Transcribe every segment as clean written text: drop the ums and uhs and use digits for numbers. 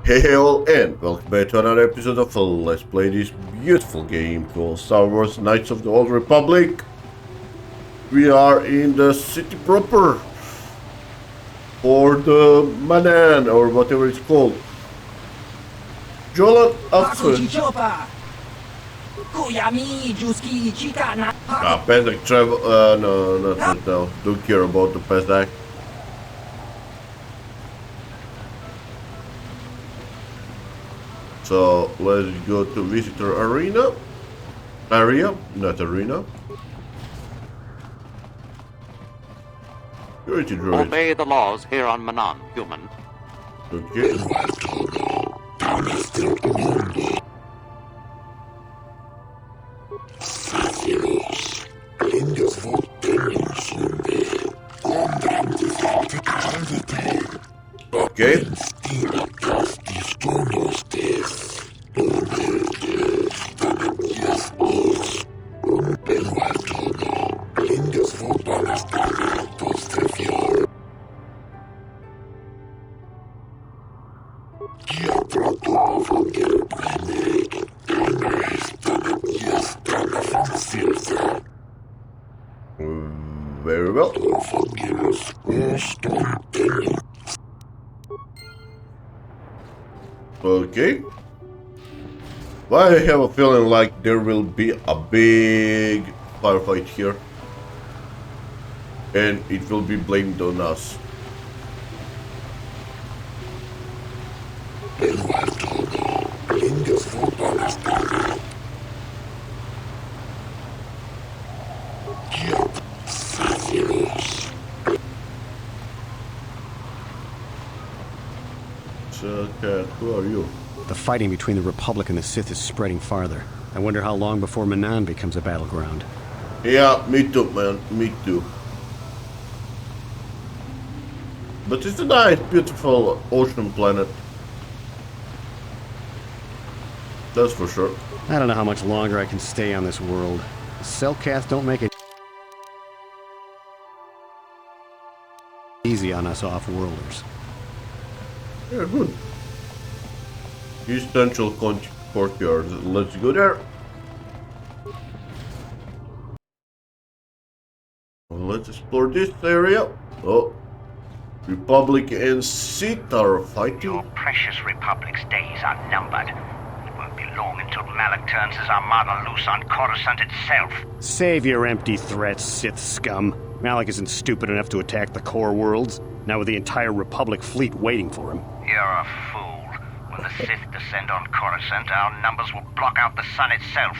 Hey all, and welcome back to another episode of Let's Play this beautiful game called Star Wars Knights of the Old Republic. We are in the city proper, or the Manan, or whatever it's called. Jolan Upson. Pesach travel, no, not right now. Don't care about the Pesach. So let's go to visitor area, not arena. Security droid. Obey the laws here on Manan, human. Okay. Okay. Very well. Okay. Well, I have a feeling like there will be a big firefight here. And it will be blamed on us. Who are you? The fighting between the Republic and the Sith is spreading farther. I wonder how long before Manan becomes a battleground. Yeah, me too, man. Me too. But it's a nice, beautiful ocean planet. That's for sure. I don't know how much longer I can stay on this world. The Selkath don't make it easy on us off-worlders. Yeah, good. East Central Courtyard. Let's go there. Let's explore this area. Oh. Republic and Sith are fighting. Your precious Republic's days are numbered. It won't be long until Malak turns his armada loose on Coruscant itself. Save your empty threats, Sith scum. Malak isn't stupid enough to attack the core worlds, now with the entire Republic fleet waiting for him. You're a fool. When the Sith descend on Coruscant, our numbers will block out the sun itself.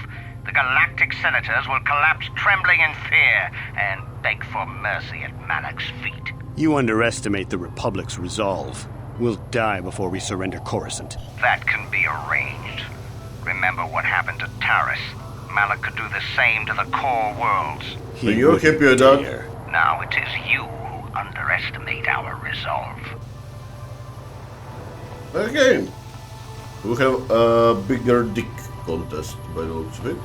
The Galactic Senators will collapse trembling in fear and beg for mercy at Malak's feet. You underestimate the Republic's resolve. We'll die before we surrender Coruscant. That can be arranged. Remember what happened to Taris. Malak could do the same to the core worlds. Are you happy with that? Now it is you who underestimate our resolve. Again, we have a bigger dick contest by the looks of it.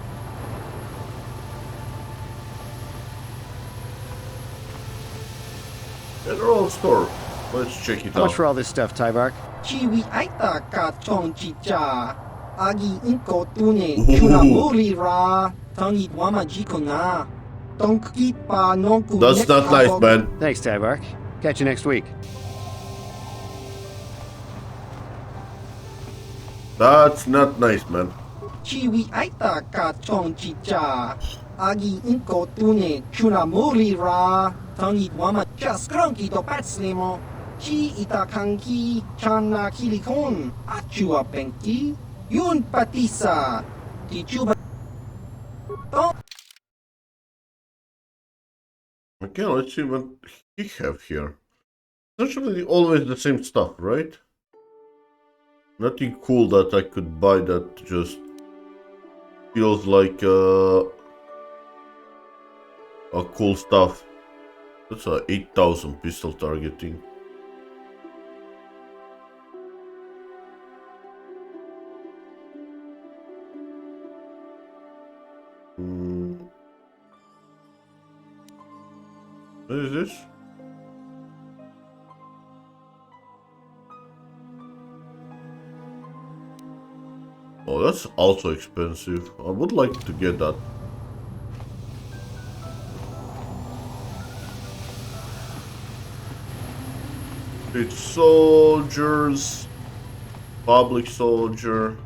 General store. Let's check it How out. much for all this stuff, Tyvark? Chiwi aita ka chong chicha agi inko tune chunamuri ra tangi wama jikona tonki pa nonku. That's not nice, man. Thanks, Tyvark. Catch you next week. That's not nice, man. Chiwi aita ka chong chicha agi inko tune chunamuri ra tangi wama just cranky to patslimo. Chi ita kanki chana kilikon achua penki yun patisa tichuba. Okay, let's see what he have here. Essentially always the same stuff, right? Nothing cool that I could buy that just feels like a cool stuff. That's a 8,000 pistol targeting. What is this? Oh, that's also expensive. I would like to get that. It's soldiers, public soldier.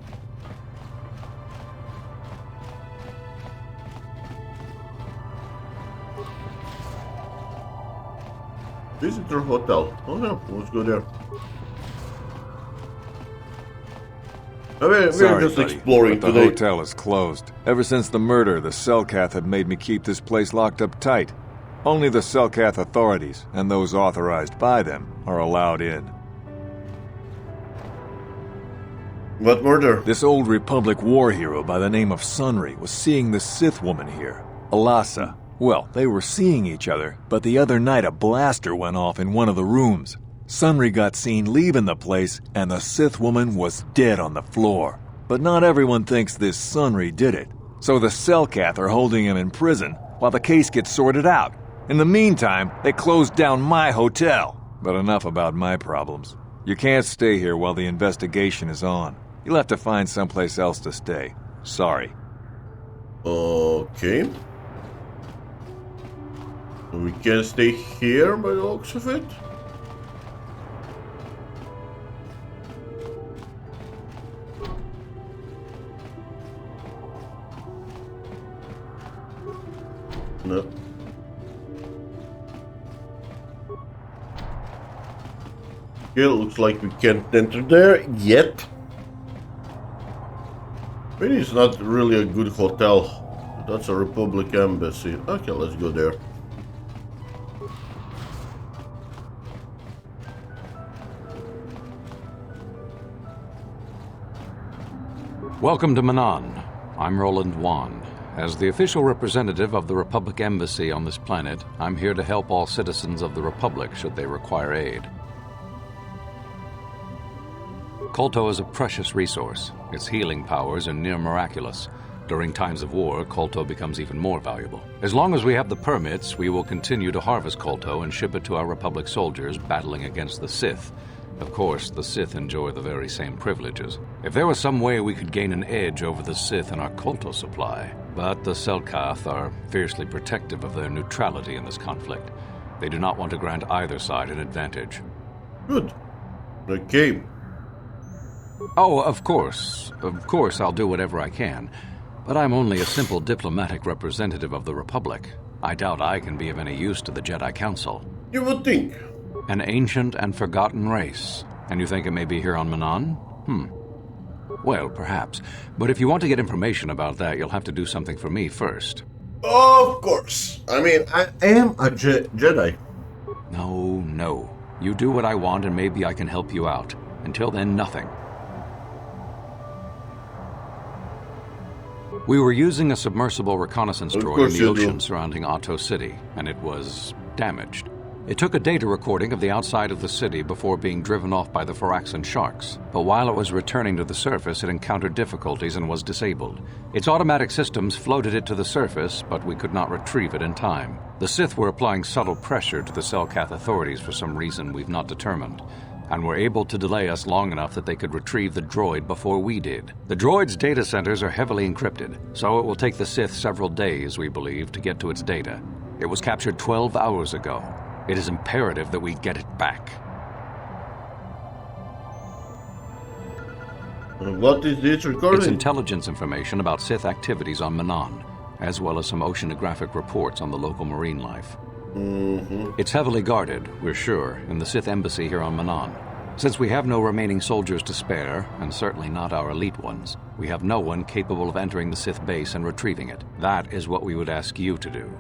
Visitor hotel. Oh yeah, let's go there. I mean, Sorry, we're just buddy, exploring but the today. hotel is closed. Ever since the murder, the Selkath have made me keep this place locked up tight. Only the Selkath authorities, and those authorized by them, are allowed in. What murder? This old Republic war hero by the name of Sunry was seeing the Sith woman here, Alasa. Well, they were seeing each other, but the other night a blaster went off in one of the rooms. Sunry got seen leaving the place, and the Sith woman was dead on the floor. But not everyone thinks this Sunry did it. So the Selkath are holding him in prison, while the case gets sorted out. In the meantime, they closed down my hotel. But enough about my problems. You can't stay here while the investigation is on. You'll have to find someplace else to stay. Sorry. Okay. We can stay here by the looks of it. No. Okay, looks like we can't enter there yet. Maybe it's not really a good hotel. That's a Republic embassy. Okay, let's go there. Welcome to Manan. I'm Roland Wan. As the official representative of the Republic Embassy on this planet, I'm here to help all citizens of the Republic should they require aid. KOTOR is a precious resource. Its healing powers are near miraculous. During times of war, KOTOR becomes even more valuable. As long as we have the permits, we will continue to harvest KOTOR and ship it to our Republic soldiers battling against the Sith. Of course, the Sith enjoy the very same privileges. If there was some way we could gain an edge over the Sith in our KOTOR supply, but the Selkath are fiercely protective of their neutrality in this conflict. They do not want to grant either side an advantage. Good. Okay. Oh, of course. Of course I'll do whatever I can. But I'm only a simple diplomatic representative of the Republic. I doubt I can be of any use to the Jedi Council. You would think. An ancient and forgotten race. And you think it may be here on Manan? Well, perhaps. But if you want to get information about that, you'll have to do something for me first. Of course. I mean, I am a Jedi. No. You do what I want and maybe I can help you out. Until then, nothing. We were using a submersible reconnaissance droid in the ocean surrounding Otto City, and it was damaged. It took a data recording of the outside of the city before being driven off by the Faraxan sharks, but while it was returning to the surface, it encountered difficulties and was disabled. Its automatic systems floated it to the surface, but we could not retrieve it in time. The Sith were applying subtle pressure to the Selkath authorities for some reason we've not determined, and were able to delay us long enough that they could retrieve the droid before we did. The droid's data centers are heavily encrypted, so it will take the Sith several days, we believe, to get to its data. It was captured 12 hours ago. It is imperative that we get it back. What is this recording? It's intelligence information about Sith activities on Manan, as well as some oceanographic reports on the local marine life. It's heavily guarded, we're sure, in the Sith embassy here on Manan. Since we have no remaining soldiers to spare, and certainly not our elite ones, we have no one capable of entering the Sith base and retrieving it. That is what we would ask you to do.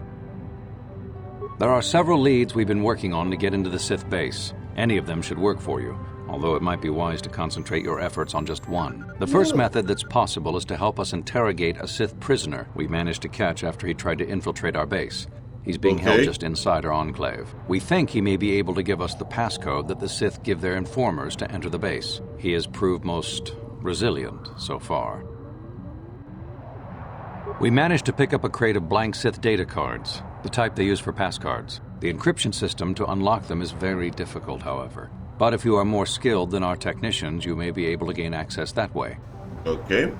There are several leads we've been working on to get into the Sith base. Any of them should work for you, although it might be wise to concentrate your efforts on just one. The first method that's possible is to help us interrogate a Sith prisoner we managed to catch after he tried to infiltrate our base. He's being held just inside our enclave. We think he may be able to give us the passcode that the Sith give their informers to enter the base. He has proved most resilient so far. We managed to pick up a crate of blank Sith data cards, the type they use for passcards. The encryption system to unlock them is very difficult, however. But if you are more skilled than our technicians, you may be able to gain access that way. Okay.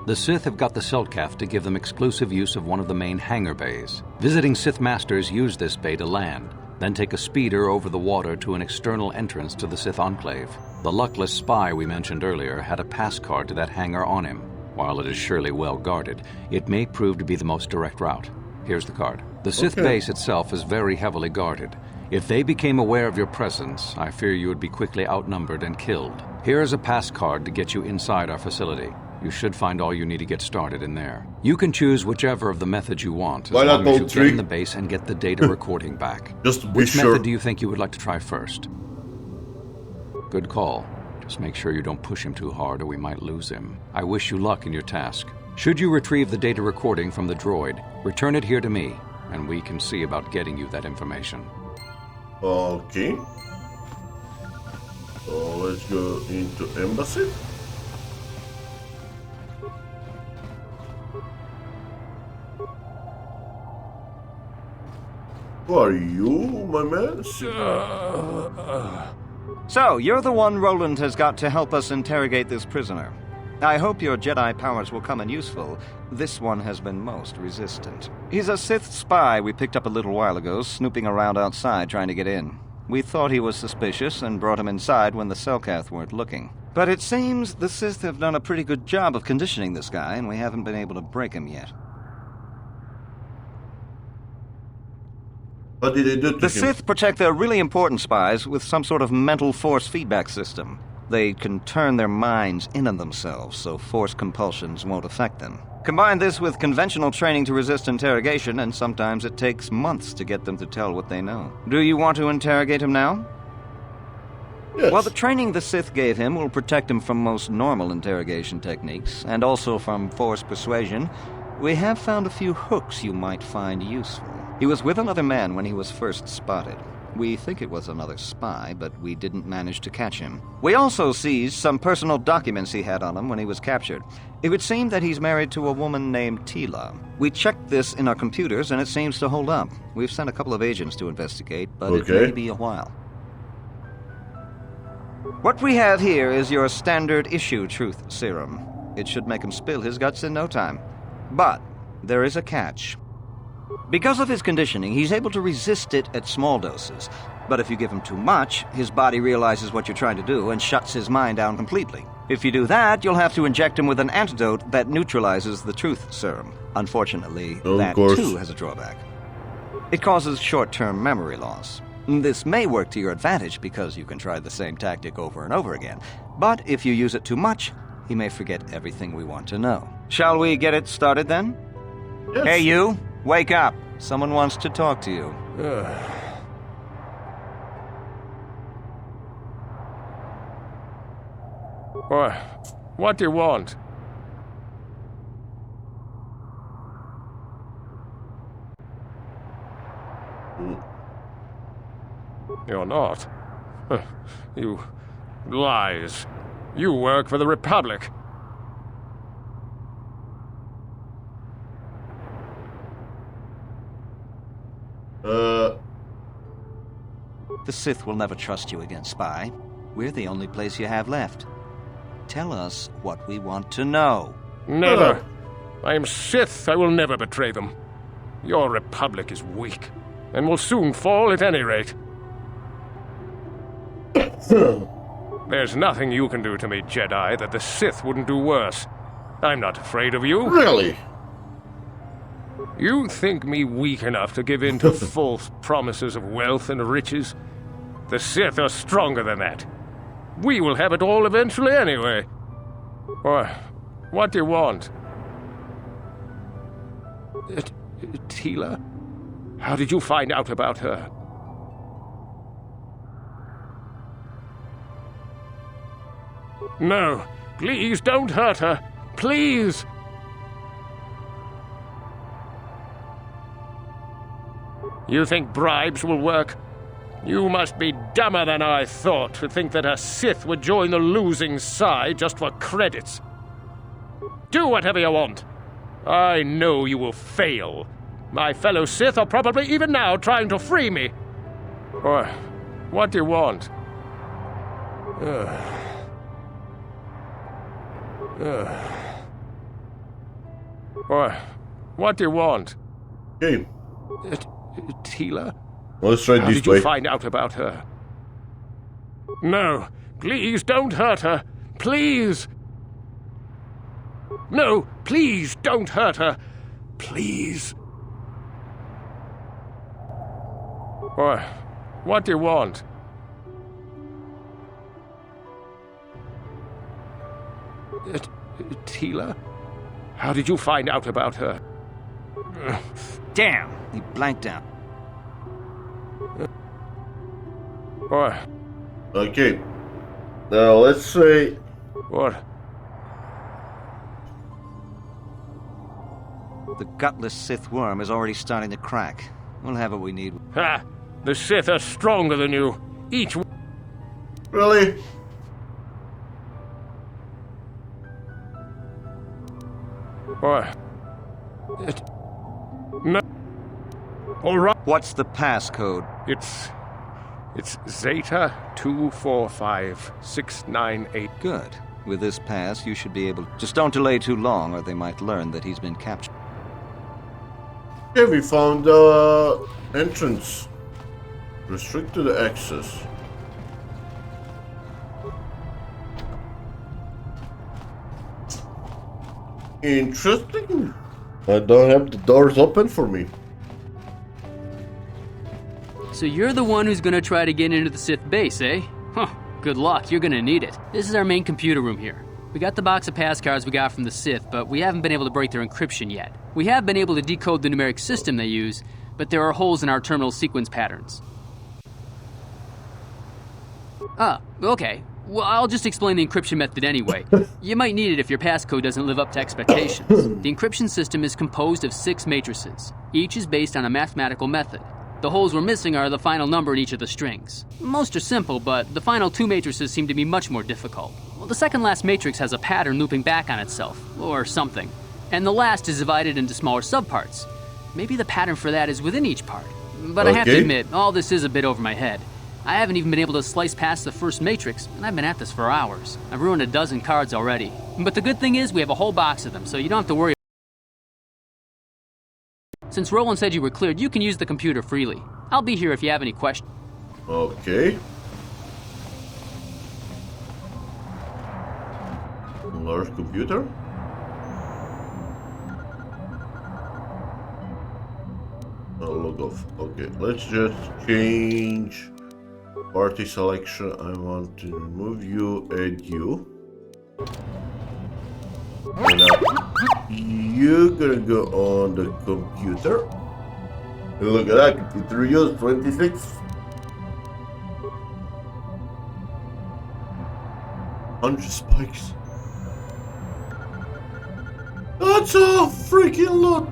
The Sith have got the Selkath to give them exclusive use of one of the main hangar bays. Visiting Sith masters use this bay to land, then take a speeder over the water to an external entrance to the Sith Enclave. The luckless spy we mentioned earlier had a pass card to that hangar on him. While it is surely well guarded, it may prove to be the most direct route. Here's the card. The Sith base itself is very heavily guarded. If they became aware of your presence, I fear you would be quickly outnumbered and killed. Here is a pass card to get you inside our facility. You should find all you need to get started in there. You can choose whichever of the methods you want, as long as you get in the base and get the data recording back. Just to be Which sure. method do you think you would like to try first? Good call. Just make sure you don't push him too hard or we might lose him. I wish you luck in your task. Should you retrieve the data recording from the droid, return it here to me, and we can see about getting you that information. Okay. So let's go into embassy. Who are you, my man? So, you're the one Roland has got to help us interrogate this prisoner. I hope your Jedi powers will come in useful. This one has been most resistant. He's a Sith spy we picked up a little while ago, snooping around outside trying to get in. We thought he was suspicious and brought him inside when the Selkath weren't looking. But it seems the Sith have done a pretty good job of conditioning this guy, and we haven't been able to break him yet. What did they do to The him? Sith protect their really important spies with some sort of mental force feedback system. They can turn their minds in on themselves so force compulsions won't affect them. Combine this with conventional training to resist interrogation, and sometimes it takes months to get them to tell what they know. Do you want to interrogate him now? Yes. Well, the training the Sith gave him will protect him from most normal interrogation techniques, and also from force persuasion. We have found a few hooks you might find useful. He was with another man when he was first spotted. We think it was another spy, but we didn't manage to catch him. We also seized some personal documents he had on him when he was captured. It would seem that he's married to a woman named Tila. We checked this in our computers, and it seems to hold up. We've sent a couple of agents to investigate, but it may be a while. What we have here is your standard issue truth serum. It should make him spill his guts in no time. But there is a catch. Because of his conditioning, he's able to resist it at small doses. But if you give him too much, his body realizes what you're trying to do and shuts his mind down completely. If you do that, you'll have to inject him with an antidote that neutralizes the truth serum. Unfortunately, that too has a drawback. It causes short-term memory loss. This may work to your advantage because you can try the same tactic over and over again. But if you use it too much, he may forget everything we want to know. Shall we get it started then? Yes. Hey, you! Wake up! Someone wants to talk to you. What do you want? You're not. You lies. You work for the Republic. The Sith will never trust you again, spy. We're the only place you have left. Tell us what we want to know. Never. I am Sith. I will never betray them. Your Republic is weak, and will soon fall at any rate. There's nothing you can do to me, Jedi, that the Sith wouldn't do worse. I'm not afraid of you. Really? You think me weak enough to give in to false promises of wealth and riches? The Sith are stronger than that. We will have it all eventually anyway. What do you want? Tila? How did you find out about her? No, please don't hurt her. Please! You think bribes will work? You must be dumber than I thought to think that a Sith would join the losing side just for credits. Do whatever you want. I know you will fail. My fellow Sith are probably even now trying to free me. What do you want? What do you want? Okay, Tila? let's try How this did way. you find out about her? No, please don't hurt her. Please. No, please don't hurt her. Please. What do you want? Tila? How did you find out about her? Damn! He blanked out. Okay, now let's say What? The gutless Sith worm is already starting to crack. We'll have what we need. Ha! The Sith are stronger than you. Each. really. No. All right. What's the passcode? It's Zeta 245698. Good. With this pass, you should be able... Just don't delay too long, or they might learn that he's been captured. Okay, we found the entrance. Restricted access. Interesting. I don't have the doors open for me. So you're the one who's gonna try to get into the Sith base, eh? Huh, good luck, you're gonna need it. This is our main computer room here. We got the box of pass cards we got from the Sith, but we haven't been able to break their encryption yet. We have been able to decode the numeric system they use, but there are holes in our terminal sequence patterns. Ah, okay. Well, I'll just explain the encryption method anyway. You might need it if your passcode doesn't live up to expectations. The encryption system is composed of 6 matrices. Each is based on a mathematical method. The holes we're missing are the final number in each of the strings. Most are simple, but the final 2 matrices seem to be much more difficult. Well, the second last matrix has a pattern looping back on itself, or something. And the last is divided into smaller subparts. Maybe the pattern for that is within each part. But I have to admit, all this is a bit over my head. I haven't even been able to slice past the first matrix, and I've been at this for hours. I've ruined a dozen cards already. But the good thing is we have a whole box of them, so you don't have to worry. Since Roland said you were cleared, you can use the computer freely. I'll be here if you have any questions. Okay. Large computer. Log off. Okay, let's just change party selection. I want to remove you, add you. And now you're gonna go on the computer. And look at that, computer use 26. 100 spikes. That's a freaking lot.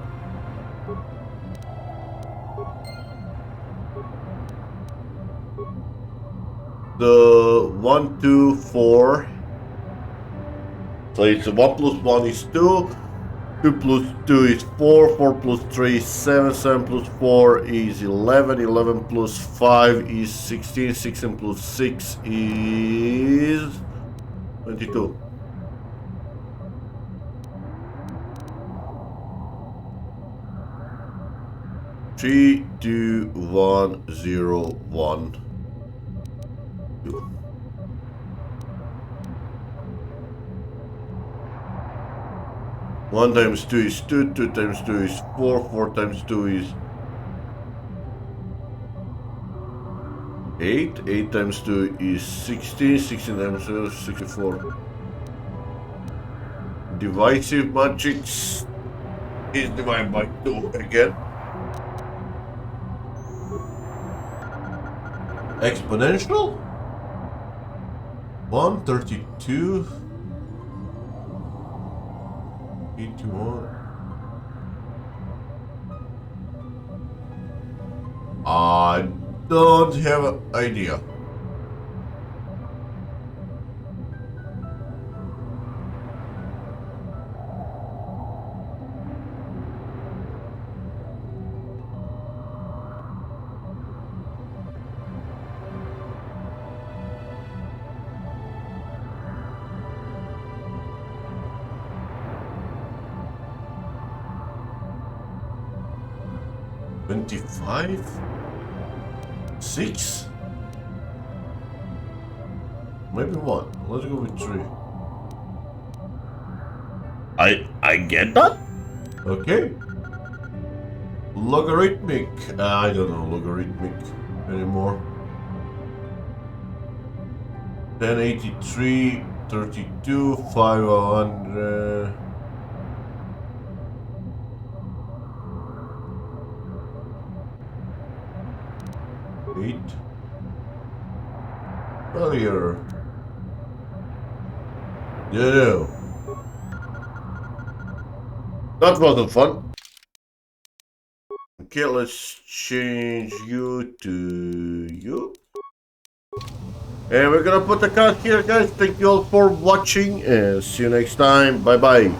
The 1, 2, 4. So it's 1 plus 1 is 2. 2 plus 2 is 4. 4 plus 3 is 7. 7 plus 4 is 11. 11 plus 5 is 16. 16 plus 6 is 22. Three, 2, 1, 0, 1. 2. One times 2 is 2, 2 times 2 is 4, 4 times 2 is 8, 8 times 2 is 16, 16 times 2 is 64. Divisive matrix is divided by 2 again. Exponential? 132. 81. I don't have an idea. 25? 6? Maybe 1. Let's go with 3. I get that? Okay. Logarithmic. I don't know logarithmic anymore. 1083, 32, 500. Earlier. Yeah. That wasn't fun. Okay, let's change you to you. And we're gonna put the cut here, guys. Thank you all for watching and see you next time. Bye bye.